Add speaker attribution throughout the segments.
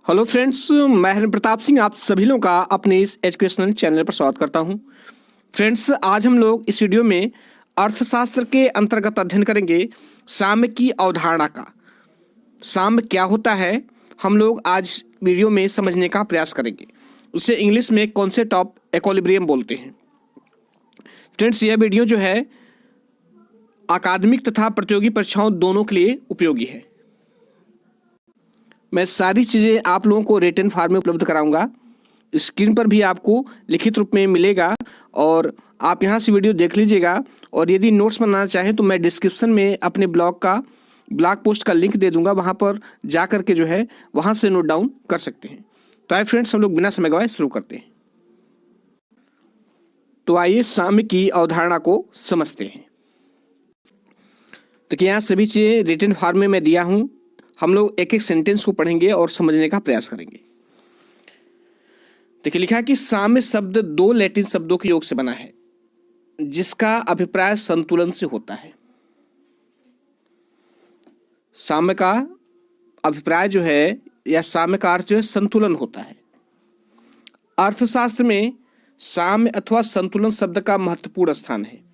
Speaker 1: Hello friends, मैं हरिन प्रताप सिंह आप सभी लोगों का अपने इस एजुकेशनल चैनल पर स्वागत करता हूं। फ्रेंड्स, आज हम लोग इस वीडियो में अर्थशास्त्र के अंतर्गत अध्ययन करेंगे साम्य की अवधारणा का। साम्य क्या होता है हम लोग आज वीडियो में समझने का प्रयास करेंगे। उसे इंग्लिश में कॉन्सेप्ट ऑफ इक्विलिब्रियम बोलते हैं। फ्रेंड्स, यह वीडियो जो है अकादमिक तथा प्रतियोगी परीक्षाओं दोनों के लिए उपयोगी है। मैं सारी चीज़ें आप लोगों को रिटन फॉर्म में उपलब्ध कराऊंगा। स्क्रीन पर भी आपको लिखित रूप में मिलेगा और आप यहां से वीडियो देख लीजिएगा। और यदि नोट्स बनाना चाहें तो मैं डिस्क्रिप्शन में अपने ब्लॉग पोस्ट का लिंक दे दूंगा, वहां पर जा करके जो है वहां से नोट डाउन कर सकते हैं। तो आइए फ्रेंड्स, हम लोग बिना समय गवाए शुरू करते हैं। तो आइए साम्य की अवधारणा को समझते हैं। देखिए, यहाँ सभी चीज़ें रिटन फॉर्म में मैं दिया हूँ। हम लोग एक एक सेंटेंस को पढ़ेंगे और समझने का प्रयास करेंगे। देखिए, लिखा है कि साम्य शब्द दो लैटिन शब्दों के योग से बना है जिसका अभिप्राय संतुलन से होता है। साम्य का अभिप्राय जो है या साम्य का अर्थ जो है संतुलन होता है। अर्थशास्त्र में साम्य अथवा संतुलन शब्द का महत्वपूर्ण स्थान है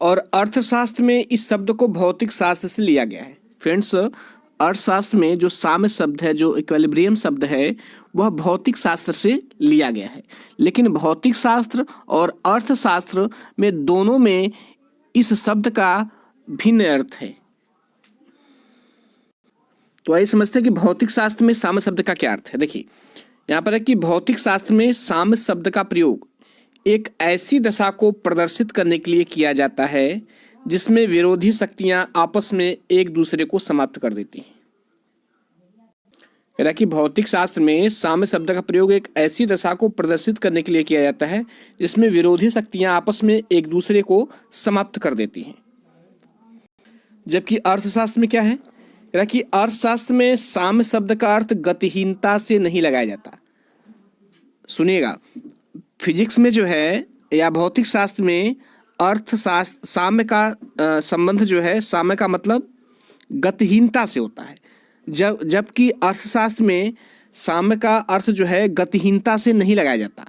Speaker 1: और अर्थशास्त्र में इस शब्द को भौतिक शास्त्र से लिया गया है। फ्रेंड्स, अर्थशास्त्र में जो साम्य शब्द है, जो इक्विलिब्रियम शब्द है, वह भौतिक शास्त्र से लिया गया है। लेकिन भौतिक शास्त्र और अर्थशास्त्र में दोनों में इस शब्द का भिन्न अर्थ है। तो आइए समझते हैं कि भौतिक शास्त्र में साम्य शब्द का क्या अर्थ है। देखिए, यहाँ पर है कि भौतिक शास्त्र में साम्य शब्द का प्रयोग एक ऐसी दशा को प्रदर्शित करने के लिए किया जाता है जिसमें विरोधी शक्तियां आपस में एक दूसरे को समाप्त कर देती हैं। कह रहा कि भौतिक शास्त्र में साम्य शब्द का प्रयोग एक ऐसी दशा को प्रदर्शित करने के लिए किया जाता है जिसमें विरोधी शक्तियां आपस में एक दूसरे को समाप्त कर देती हैं। जबकि अर्थशास्त्र में क्या है, कह रहा कि अर्थशास्त्र में साम्य शब्द का अर्थ गतिहीनता से नहीं लगाया जाता। सुनिएगा, फिजिक्स में जो है या भौतिक शास्त्र में अर्थशास्त्र साम्य का संबंध जो है, साम्य का मतलब गतिहीनता से होता है, जबकि अर्थशास्त्र में साम्य का अर्थ जो है गतिहीनता से नहीं लगाया जाता।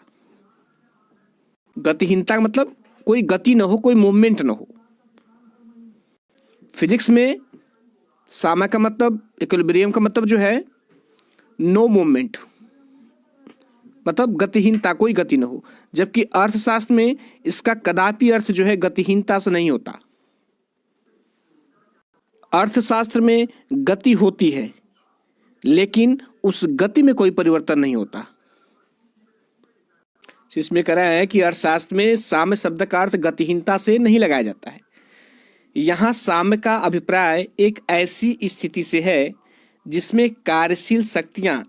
Speaker 1: गतिहीनता का मतलब कोई गति न हो, कोई मूवमेंट न हो। फिजिक्स में साम्य का मतलब, इक्विलिब्रियम का मतलब जो है नो मूवमेंट, मतलब गतिहीनता, कोई गति न हो। जबकि अर्थशास्त्र में इसका कदापि अर्थ जो है गतिहीनता से नहीं होता। अर्थशास्त्र में गति होती है लेकिन उस गति में कोई परिवर्तन नहीं होता। इसमें कह रहा है कि अर्थशास्त्र में साम्य शब्द का अर्थ गतिहीनता से नहीं लगाया जाता है। यहाँ साम्य का अभिप्राय एक ऐसी स्थिति से है जिसमें कार्यशील शक्तियां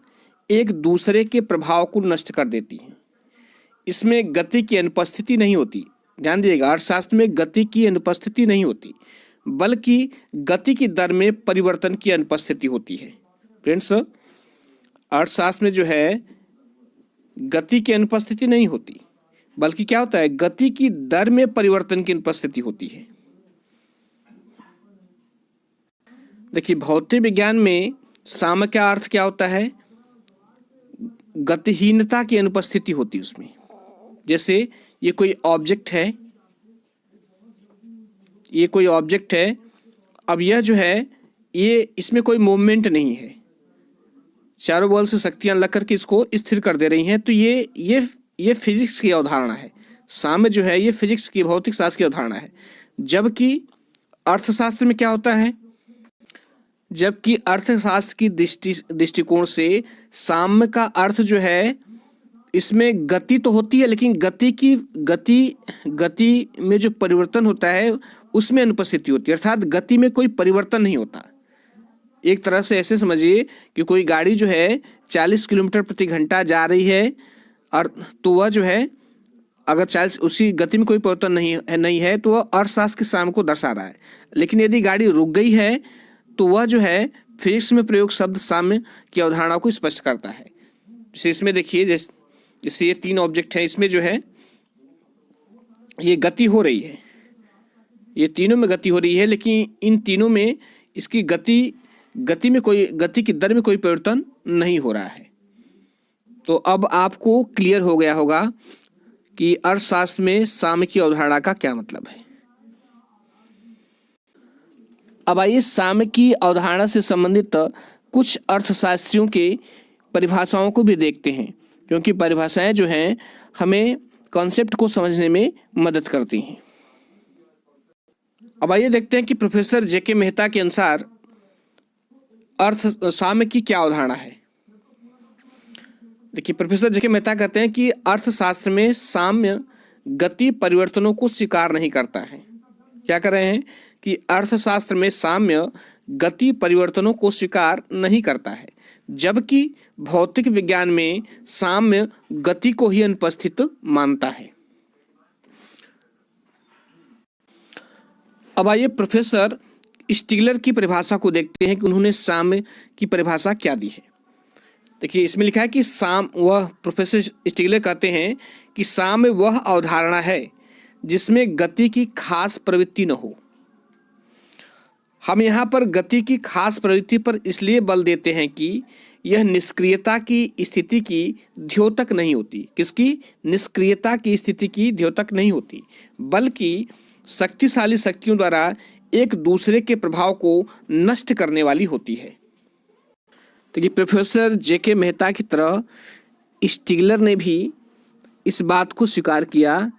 Speaker 1: एक दूसरे के प्रभाव को नष्ट कर देती हैं। इसमें गति की अनुपस्थिति नहीं होती। ध्यान दीजिएगा, अर्थशास्त्र में गति की अनुपस्थिति नहीं होती बल्कि गति की दर में परिवर्तन की अनुपस्थिति होती है। फ्रेंड्स, अर्थशास्त्र में जो है गति की अनुपस्थिति नहीं होती बल्कि क्या होता है, गति की दर में परिवर्तन की अनुपस्थिति होती है। देखिए, भौतिक विज्ञान में साम्य का अर्थ क्या होता है, गतिहीनता की अनुपस्थिति होती है उसमें। जैसे ये कोई ऑब्जेक्ट है, ये कोई ऑब्जेक्ट है, अब यह जो है ये इसमें कोई मूवमेंट नहीं है, चारों बल से शक्तियां लग करके इसको स्थिर कर दे रही हैं। तो ये फिजिक्स की अवधारणा है। साम्य जो है ये फिजिक्स की, भौतिक शास्त्र की अवधारणा है। जबकि अर्थशास्त्र में क्या होता है, जबकि अर्थशास्त्र की दृष्टिकोण से साम्य का अर्थ जो है, इसमें गति तो होती है लेकिन गति में जो परिवर्तन होता है उसमें अनुपस्थिति होती है, अर्थात गति में कोई परिवर्तन नहीं होता। एक तरह से ऐसे समझिए कि कोई गाड़ी जो है 40 किलोमीटर प्रति घंटा जा रही है और तो वह जो है अगर 40 उसी गति में कोई परिवर्तन नहीं है तो वह अर्थशास्त्र के साम्य को दर्शा रहा है। लेकिन यदि गाड़ी रुक गई है तो वह जो है फिजिक्स में प्रयोग शब्द साम्य की अवधारणा को स्पष्ट करता है। जैसे इसमें देखिए, जैसे ये तीन ऑब्जेक्ट हैं, इसमें जो है ये गति हो रही है, ये तीनों में गति हो रही है, लेकिन इन तीनों में इसकी गति गति की दर में कोई परिवर्तन नहीं हो रहा है। तो अब आपको क्लियर हो गया होगा कि अर्थशास्त्र में साम्य की अवधारणा का क्या मतलब है। अब आइए साम्य की अवधारणा से संबंधित कुछ अर्थशास्त्रियों के परिभाषाओं को भी देखते हैं, क्योंकि परिभाषाएं जो हैं हमें कॉन्सेप्ट को समझने में मदद करती हैं। अब आइए देखते हैं कि प्रोफेसर जेके मेहता के अनुसार साम्य की क्या अवधारणा है। देखिए, प्रोफेसर जेके मेहता कहते हैं कि अर्थशास्त्र में साम्य गति परिवर्तनों को स्वीकार नहीं करता है। क्या कर रहे हैं कि अर्थशास्त्र में साम्य गति परिवर्तनों को स्वीकार नहीं करता है, जबकि भौतिक विज्ञान में साम्य गति को ही अनुपस्थित मानता है। अब आइए प्रोफेसर स्टिगलर की परिभाषा को देखते हैं कि उन्होंने साम्य की परिभाषा क्या दी है। देखिए, इसमें लिखा है कि प्रोफेसर स्टिगलर कहते हैं कि साम्य वह अवधारणा है जिसमें गति की खास प्रवृत्ति न हो। हम यहाँ पर गति की खास प्रवृत्ति पर इसलिए बल देते हैं कि यह निष्क्रियता की स्थिति की द्योतक नहीं होती। किसकी? निष्क्रियता की स्थिति की द्योतक नहीं होती, बल्कि शक्तिशाली शक्तियों द्वारा एक दूसरे के प्रभाव को नष्ट करने वाली होती है। तो ये प्रोफेसर जेके मेहता की तरह स्टिगलर ने भी इस बात को स्वीकार किया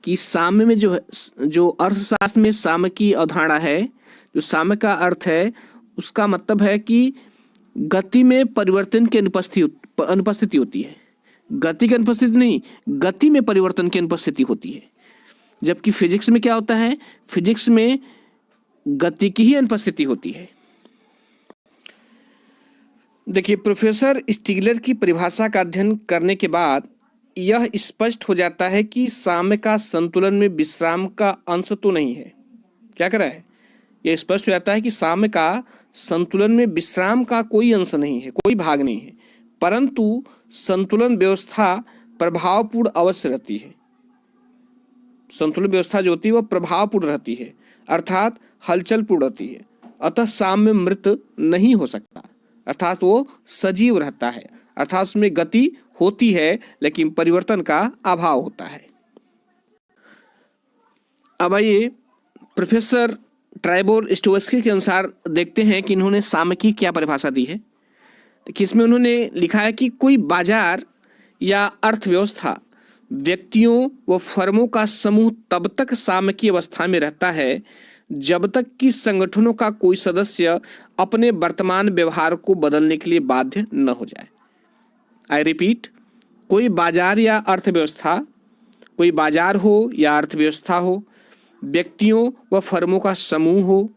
Speaker 1: कि साम्य में जो अर्थशास्त्र में साम्य की अवधारणा है, जो साम्य का अर्थ है, उसका मतलब है कि गति में परिवर्तन की अनुपस्थिति होती है। गति की अनुपस्थिति नहीं, गति में परिवर्तन की अनुपस्थिति होती है। जबकि फिजिक्स में क्या होता है? फिजिक्स में गति की ही अनुपस्थिति होती है। देखिए, प्रोफेसर स्टिगलर की परिभाषा का अध्ययन करने के बाद यह स्पष्ट हो जाता है कि साम्य का संतुलन में विश्राम का अंश तो नहीं है। क्या कर रहा है? यह स्पष्ट हो जाता है कि साम्य का संतुलन में विश्राम का कोई अंश नहीं है, कोई भाग नहीं है, परंतु संतुलन व्यवस्था प्रभावपूर्ण अवश्य रहती है। संतुलन व्यवस्था जो होती है वह प्रभावपूर्ण रहती है, अर्थात हलचलपूर्ण रहती है। अतः साम्य मृत नहीं हो सकता, अर्थात वो सजीव रहता है, अर्थात उसमें गति होती है लेकिन परिवर्तन का अभाव होता है। अब आइए प्रोफेसर ट्राइबोर स्टोवस्की के अनुसार देखते हैं कि इन्होंने साम्य की क्या परिभाषा दी है। देखिए, इसमें उन्होंने लिखा है कि कोई बाजार या अर्थव्यवस्था व्यक्तियों व फर्मों का समूह तब तक साम्य की अवस्था में रहता है जब तक कि संगठनों का कोई सदस्य अपने वर्तमान व्यवहार को बदलने के लिए बाध्य न हो जाए। आई रिपीट, कोई बाजार या अर्थव्यवस्था, कोई बाजार हो या अर्थव्यवस्था हो, व्यक्तियों व फर्मों का समूह हो,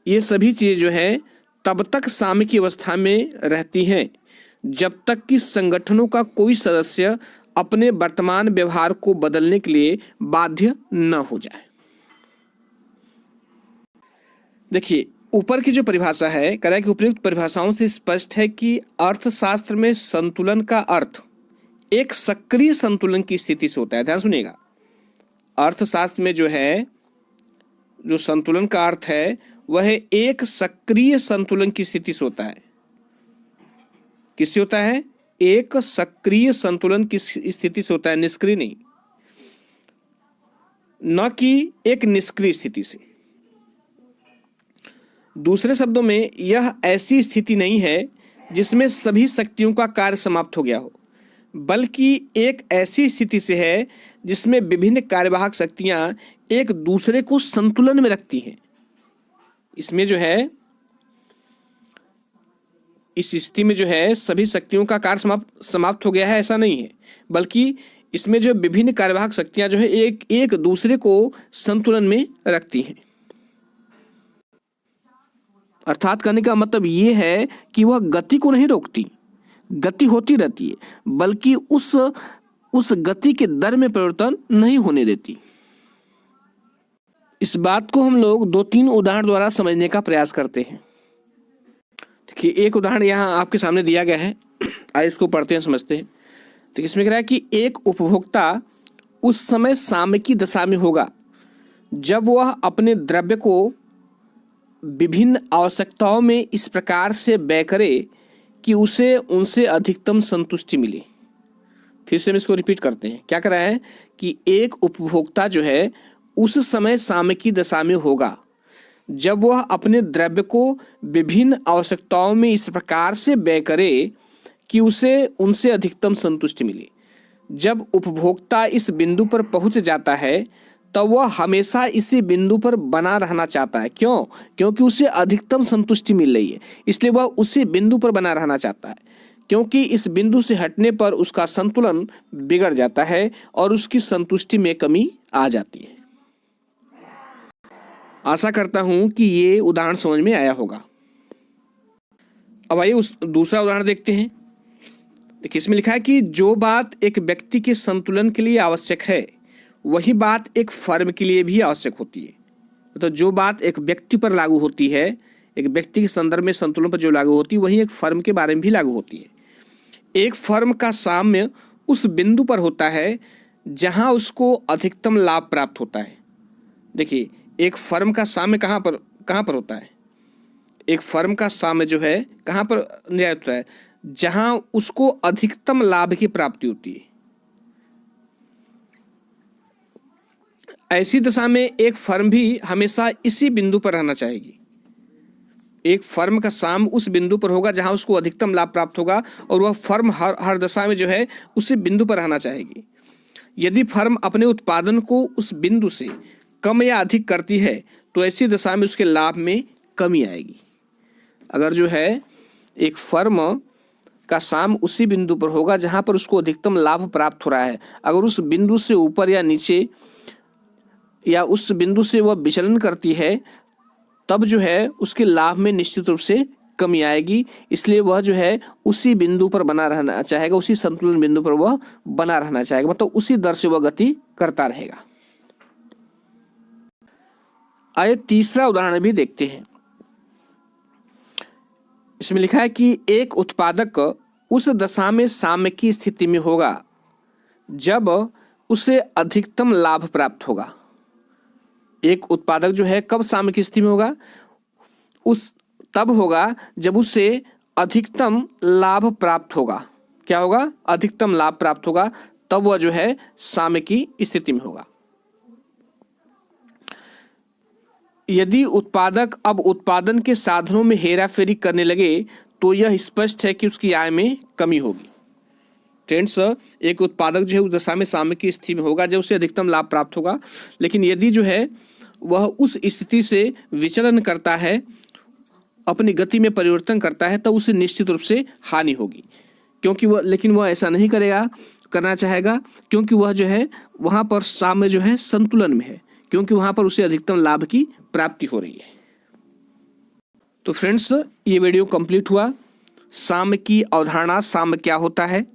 Speaker 1: ये सभी चीज़ें जो है तब तक साम्य की अवस्था में रहती हैं जब तक कि संगठनों का कोई सदस्य अपने वर्तमान व्यवहार को बदलने के लिए बाध्य न हो जाए। देखिए, ऊपर की जो परिभाषा है, कह रहा है कि उपयुक्त परिभाषाओं से स्पष्ट है कि अर्थशास्त्र में संतुलन का अर्थ एक सक्रिय संतुलन की स्थिति से होता है। ध्यान सुनिएगा, अर्थशास्त्र में जो है, जो संतुलन का अर्थ है वह एक सक्रिय संतुलन की स्थिति से होता है। किससे होता है? एक सक्रिय संतुलन की स्थिति से होता है, निष्क्रिय नहीं, न कि एक निष्क्रिय स्थिति से। दूसरे शब्दों में, यह ऐसी स्थिति नहीं है जिसमें सभी शक्तियों का कार्य समाप्त हो गया हो, बल्कि एक ऐसी स्थिति से है जिसमें विभिन्न कार्यवाहक शक्तियां एक दूसरे को संतुलन में रखती हैं। इसमें जो है, इस स्थिति में जो है सभी शक्तियों का कार्य समाप्त हो गया है, ऐसा नहीं है, बल्कि इसमें जो विभिन्न कार्यवाहक शक्तियां जो है एक दूसरे को संतुलन में रखती हैं। अर्थात कहने का मतलब ये है कि वह गति को नहीं रोकती, गति होती रहती है, बल्कि उस गति के दर में परिवर्तन नहीं होने देती। इस बात को हम लोग 2-3 उदाहरण द्वारा समझने का प्रयास करते हैं। देखिए, एक उदाहरण यहाँ आपके सामने दिया गया है, आइए इसको पढ़ते हैं, समझते हैं। तो इसमें कह रहा है कि एक उपभोक्ता उस समय साम्य की दशा में होगा जब वह अपने द्रव्य को विभिन्न आवश्यकताओं में इस प्रकार से व्यय करे कि उसे उनसे अधिकतम संतुष्टि मिले। फिर से हम इसको रिपीट करते हैं। क्या कर रहा है कि एक उपभोक्ता जो है उस समय सामयिकी दशा में होगा जब वह अपने द्रव्य को विभिन्न आवश्यकताओं में इस प्रकार से व्यय करे कि उसे उनसे अधिकतम संतुष्टि मिले। जब उपभोक्ता इस बिंदु पर पहुंच जाता है तब वह हमेशा इसी बिंदु पर बना रहना चाहता है। क्यों? क्योंकि उसे अधिकतम संतुष्टि मिल रही है, इसलिए वह उसी बिंदु पर बना रहना चाहता है। क्योंकि इस बिंदु से हटने पर उसका संतुलन बिगड़ जाता है और उसकी संतुष्टि में कमी आ जाती है। आशा करता हूं कि ये उदाहरण समझ में आया होगा। अब आइए उस दूसरा उदाहरण देखते हैं। देखिए, इसमें लिखा है कि जो बात एक व्यक्ति के संतुलन के लिए आवश्यक है वही बात एक फर्म के लिए भी आवश्यक होती है। तो जो बात एक व्यक्ति पर लागू होती है, एक व्यक्ति के संदर्भ में संतुलन पर जो लागू होती है, वही एक फर्म के बारे में भी लागू होती है। एक फर्म का साम्य उस बिंदु पर होता है जहां उसको अधिकतम लाभ प्राप्त होता है। देखिए, एक फर्म का साम्य कहाँ पर होता है? एक फर्म का साम्य जो है कहाँ पर निर्धारित होता है? जहां उसको अधिकतम लाभ की प्राप्ति होती है। ऐसी दशा में एक फर्म भी हमेशा इसी बिंदु पर रहना चाहेगी। एक फर्म का साम्य उस बिंदु पर होगा जहां उसको अधिकतम लाभ प्राप्त होगा और वह फर्म हर दशा में जो है उसी बिंदु पर रहना चाहेगी। यदि फर्म अपने उत्पादन को उस बिंदु से कम या अधिक करती है तो ऐसी दशा में उसके लाभ में कमी आएगी। अगर जो है एक फर्म का साम्य उसी बिंदु पर होगा जहां पर उसको अधिकतम लाभ प्राप्त हो रहा है, अगर उस बिंदु से ऊपर या नीचे या उस बिंदु से वह विचलन करती है तब जो है उसके लाभ में निश्चित रूप से कमी आएगी। इसलिए वह जो है उसी बिंदु पर बना रहना चाहेगा, उसी संतुलन बिंदु पर वह बना रहना चाहेगा, मतलब उसी दर से वह गति करता रहेगा। आइए तीसरा उदाहरण भी देखते हैं। इसमें लिखा है कि एक उत्पादक उस दशा में साम्य की स्थिति में होगा जब उसे अधिकतम लाभ प्राप्त होगा। एक उत्पादक जो है कब साम्य की स्थिति में होगा? तब होगा जब उसे अधिकतम लाभ प्राप्त होगा। क्या होगा? अधिकतम लाभ प्राप्त होगा, तब वह जो है साम्य की स्थिति में होगा। यदि उत्पादक अब उत्पादन के साधनों में हेराफेरी करने लगे तो यह स्पष्ट है कि उसकी आय में कमी होगी। फ्रेंड्स, एक उत्पादक जो है उस दशा में साम्य की स्थिति में होगा जब उसे अधिकतम लाभ प्राप्त होगा, लेकिन यदि जो है वह उस स्थिति से विचलन करता है, अपनी गति में परिवर्तन करता है, तो उसे निश्चित रूप से हानि होगी। क्योंकि वह ऐसा नहीं करना चाहेगा, क्योंकि वह जो है वहाँ पर साम्य जो है संतुलन में है, क्योंकि वहाँ पर उसे अधिकतम लाभ की प्राप्ति हो रही है। तो फ्रेंड्स, ये वीडियो कंप्लीट हुआ। साम्य की अवधारणा, साम्य क्या होता है,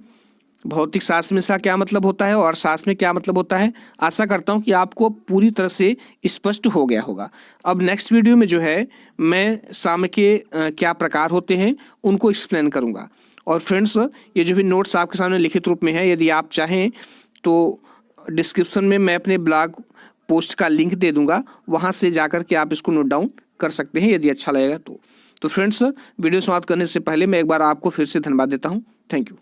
Speaker 1: भौतिक शास्त्र में इसका क्या मतलब होता है और शास्त्र में क्या मतलब होता है, आशा करता हूँ कि आपको पूरी तरह से स्पष्ट हो गया होगा। अब नेक्स्ट वीडियो में जो है मैं साम्य के क्या प्रकार होते हैं उनको एक्सप्लेन करूँगा। और फ्रेंड्स, ये जो भी नोट्स आपके सामने लिखित रूप में है, यदि आप चाहें तो डिस्क्रिप्शन में मैं अपने ब्लॉग पोस्ट का लिंक दे दूंगा, वहाँ से जाकर के आप इसको नोट डाउन कर सकते हैं यदि अच्छा लगेगा तो। फ्रेंड्स, वीडियो समाप्त करने से पहले मैं एक बार आपको फिर से धन्यवाद देता हूँ। Thank you.